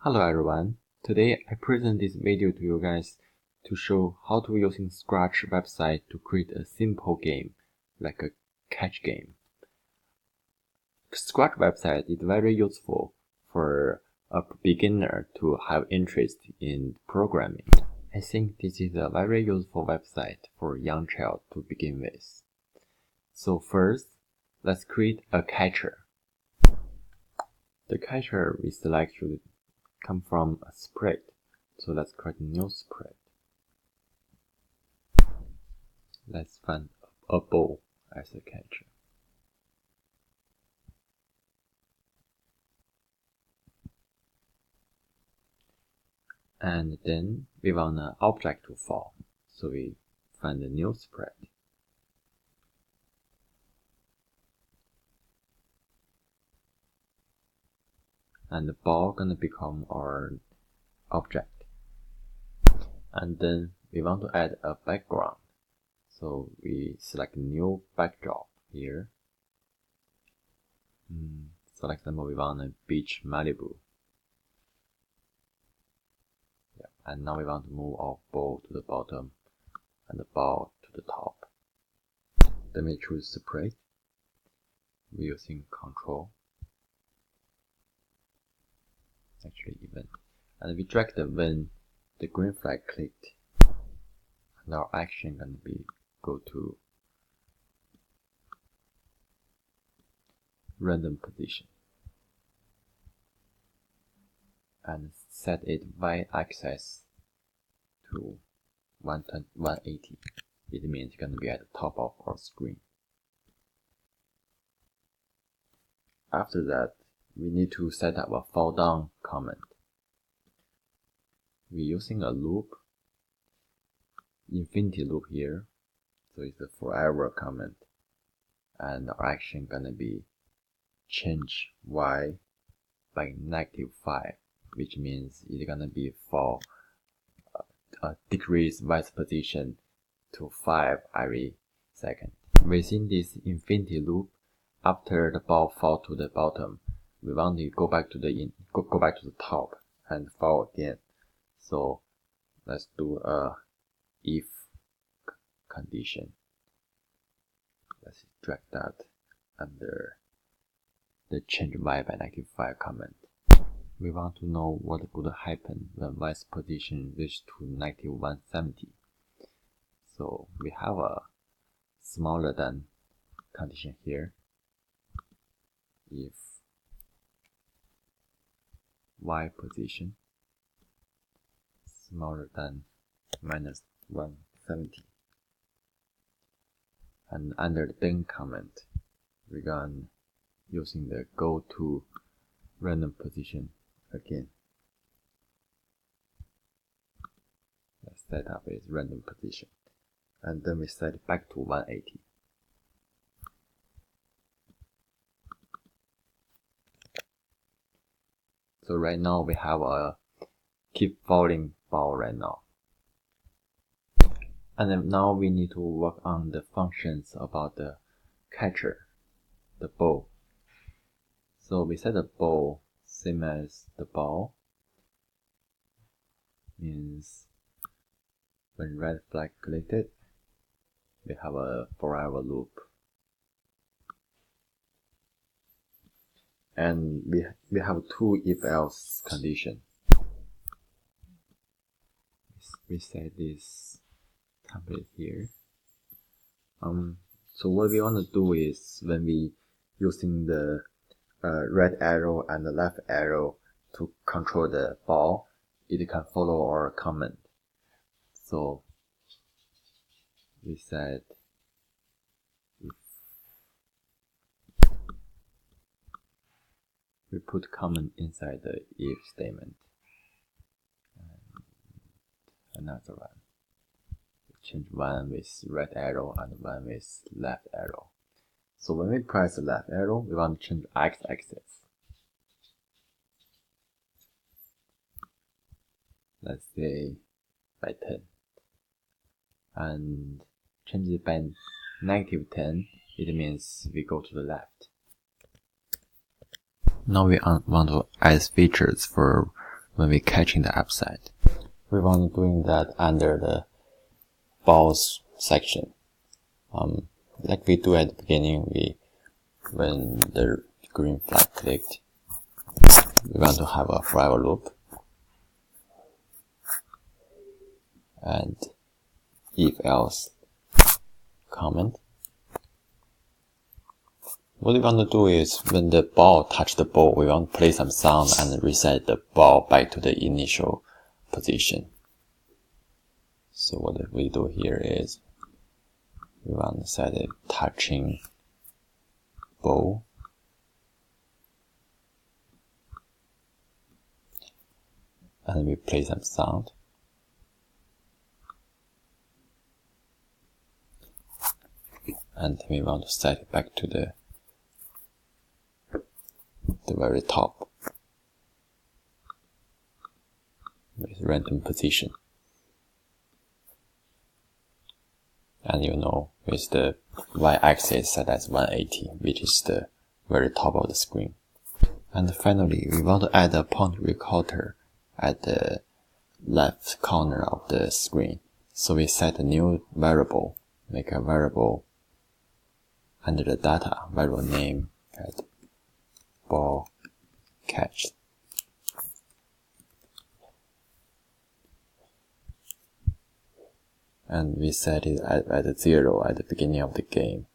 Hello everyone, today I present this video to you guys to show how to using Scratch website to create a simple game, like a catch game. Scratch website is very useful for a beginner to have interest in programming. I think this is a very useful website for a young child to begin with. So first, let's create a catcher. The catcher we select should come from a spread. So let's create a new spread. Let's find a ball as a catcher. And then we want an object to fall. So we find a new spread. And the ball gonna become our object. And then we want to add a background. So we select new backdrop here. So for example, we want a beach Malibu. And now we want to move our ball to the bottom and the ball to the top. Then we choose separate. We're using control. Actually event. And we drag the when the green flag clicked. And our action gonna be go to random position. And set its y-axis to 180. It means it's gonna be at the top of our screen. After that, we need to set up a fall down command. We're using a loop, infinity loop here, so it's a forever command. And our action gonna be change y by -5, which means it's gonna be for decrease y's position to 5 every second. Within this infinity loop, after the ball fall to the bottom, we want to go back to the go back to the top and fall again. So let's do a if condition. Let's drag that under the change y by -5 command. We want to know what would happen when y's position reaches to -170. So we have a smaller than condition here. If y position smaller than -170, and under the then command, we're gonna using the go to random position again. Let's set up as random position, and then we set it back to 180. So right now we have a keep falling ball right now. And then now we need to work on the functions about the catcher, the ball. So we set the ball same as the ball, means when red flag clicked, we have a forever loop. And we have two if-else condition. We set this template here. So what we want to do is when we using the right arrow and the left arrow to control the ball, it can follow our command. So we said if we put command inside the if statement. And another one. Change one with right arrow and one with left arrow. So when we press the left arrow, we want to change x-axis. Let's say by 10. And change it by -10, it means we go to the left. Now we want to add features for when we catching the upside. We want to doing that under the balls section. Like we do at the beginning, when the green flag clicked, we want to have a forever loop. And if else comment. What we want to do is when the ball touch the ball, we want to play some sound and reset the ball back to the initial position. So what we do here is we want to set it touching ball. And we play some sound. And we want to set it back to the very top with random position. And with the y-axis set as 180, which is the very top of the screen. And finally, we want to add a point recorder at the left corner of the screen. So we set a new variable, make a variable under the data, variable name at ball catch. And we set it at 0 at the beginning of the game.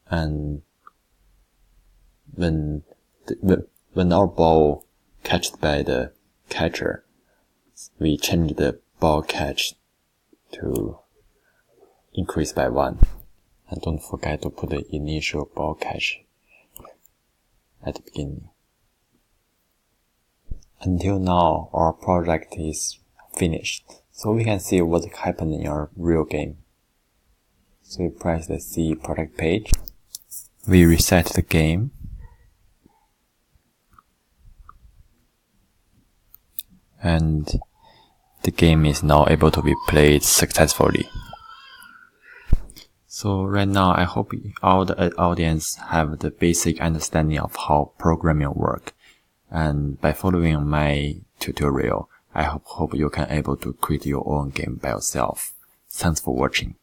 And when our ball catched by the catcher, we change the ball catch to increase by 1. And don't forget to put the initial ball catch at the beginning. Until now, our project is finished. So we can see what happened in our real game. So we press the C project page. We reset the game. And the game is now able to be played successfully. So right now, I hope all the audience have the basic understanding of how programming works. And by following my tutorial, I hope you can able to create your own game by yourself. Thanks for watching.